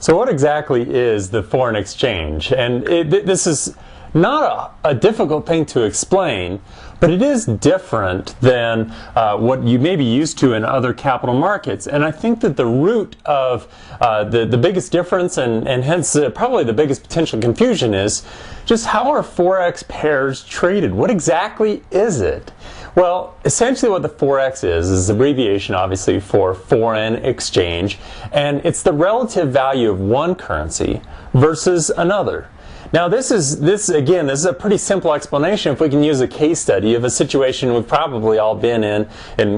So what exactly is the foreign exchange? And this is not a difficult thing to explain, but it is different than what you may be used to in other capital markets. And I think that the root of the biggest difference and hence probably the biggest potential confusion is just how are Forex pairs traded? What exactly is it? Well, essentially what the Forex is abbreviation obviously for foreign exchange, and it's the relative value of one currency versus another. Now this is a pretty simple explanation if we can use a case study of a situation we've probably all been in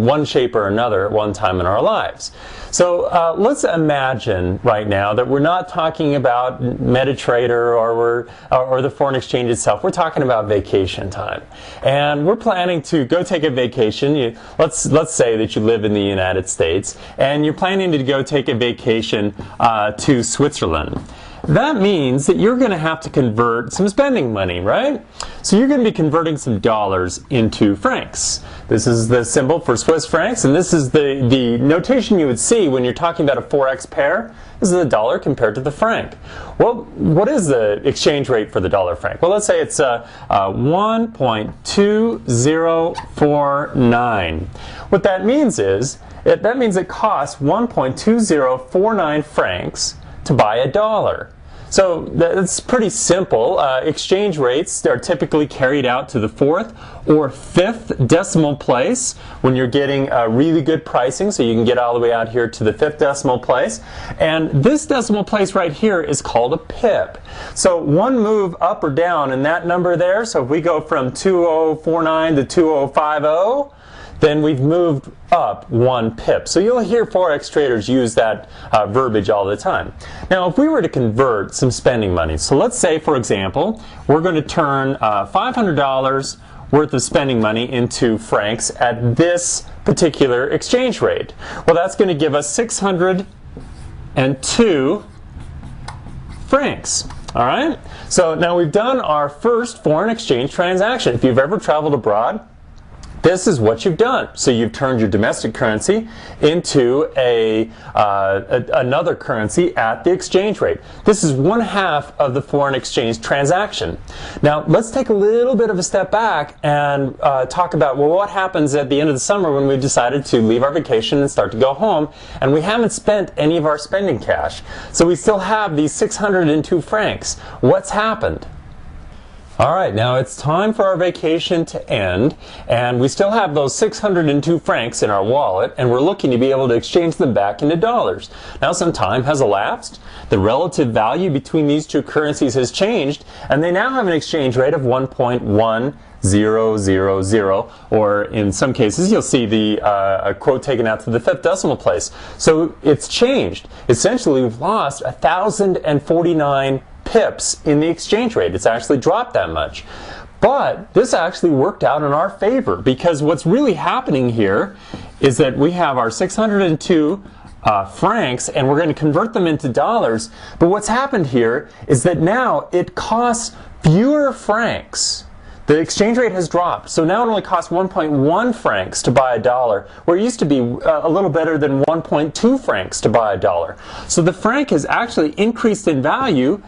one shape or another at one time in our lives. So let's imagine right now that we're not talking about MetaTrader or the foreign exchange itself. We're talking about vacation time, and we're planning to go take a vacation. Let's say that you live in the United States and you're planning to go take a vacation to Switzerland. That means that you're going to have to convert some spending money, right? So you're going to be converting some dollars into francs. This is the symbol for Swiss francs, and this is the notation you would see when you're talking about a Forex pair. This is the dollar compared to the franc. Well, what is the exchange rate for the dollar franc? Well, let's say it's 1.2049. What that means is, that means it costs 1.2049 francs to buy a dollar. So that's pretty simple. Exchange rates are typically carried out to the 4th or 5th decimal place when you're getting really good pricing, so you can get all the way out here to the 5th decimal place. And this decimal place right here is called a pip. So one move up or down in that number there, so if we go from 2049 to 2050, then we've moved up 1 pip. So you'll hear Forex traders use that verbiage all the time. Now if we were to convert some spending money, so let's say for example, we're going to turn $500 worth of spending money into francs at this particular exchange rate. Well, that's going to give us 602 francs. All right? So now we've done our first foreign exchange transaction. If you've ever traveled abroad, this is what you've done. So you've turned your domestic currency into another currency at the exchange rate. This is 1/2 of the foreign exchange transaction. Now let's take a little bit of a step back and talk about, well, what happens at the end of the summer when we've decided to leave our vacation and start to go home and we haven't spent any of our spending cash. So we still have these 602 francs. What's happened? All right, now it's time for our vacation to end, and we still have those 602 francs in our wallet, and we're looking to be able to exchange them back into dollars. Now some time has elapsed, the relative value between these two currencies has changed, and they now have an exchange rate of 1.1000, or in some cases you'll see the a quote taken out to the 5th decimal place. So it's changed. Essentially we've lost 1,049 pips in the exchange rate. It's actually dropped that much. But this actually worked out in our favor, because what's really happening here is that we have our 602 francs and we're going to convert them into dollars. But what's happened here is that now it costs fewer francs. The exchange rate has dropped, so now it only costs 1.1 francs to buy a dollar, where it used to be a little better than 1.2 francs to buy a dollar. So the franc has actually increased in value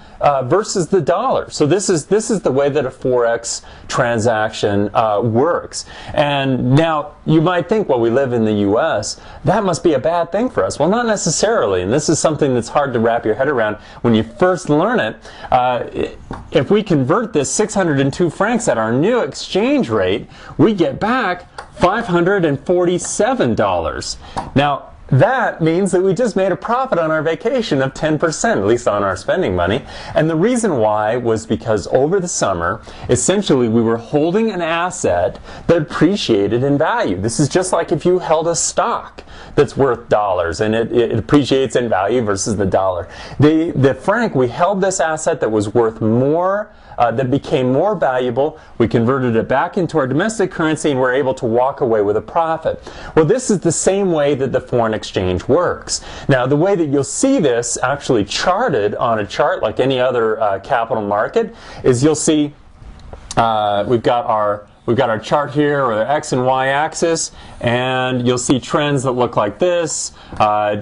versus the dollar. So this is the way that a Forex transaction works. And now you might think, well, we live in the US, that must be a bad thing for us. Well, not necessarily, and this is something that's hard to wrap your head around when you first learn it. If we convert this 602 francs at our new exchange rate, we get back $547. Now, that means that we just made a profit on our vacation of 10%, at least on our spending money. And the reason why was because over the summer, essentially we were holding an asset that appreciated in value. This is just like if you held a stock that's worth dollars and it appreciates in value versus the dollar. The franc, we held this asset that was worth more, that became more valuable. We converted it back into our domestic currency and we're able to walk away with a profit. Well, this is the same way that the foreign exchange works. Now, the way that you'll see this actually charted on a chart like any other capital market is you'll see we've got our we've got our chart here, or the X and Y axis, and you'll see trends that look like this,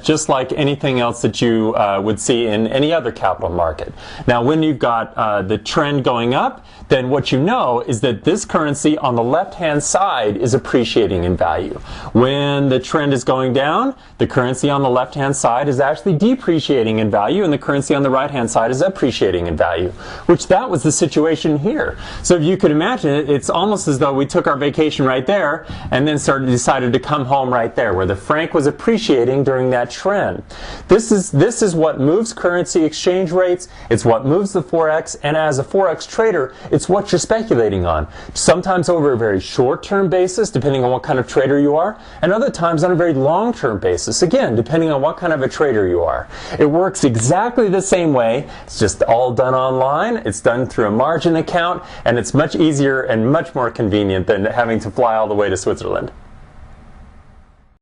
just like anything else that you would see in any other capital market. Now, when you've got the trend going up, then what you know is that this currency on the left-hand side is appreciating in value. When the trend is going down, the currency on the left-hand side is actually depreciating in value, and the currency on the right-hand side is appreciating in value, which that was the situation here. So if you could imagine it, it's almost as though we took our vacation right there and then decided to come home right there, where the franc was appreciating during that trend. This is what moves currency exchange rates. It's what moves the Forex, and as a Forex trader, it's what you're speculating on. Sometimes over a very short-term basis, depending on what kind of trader you are, and other times on a very long-term basis, again, depending on what kind of a trader you are. It works exactly the same way. It's just all done online. It's done through a margin account, and it's much easier and much more convenient than having to fly all the way to Switzerland.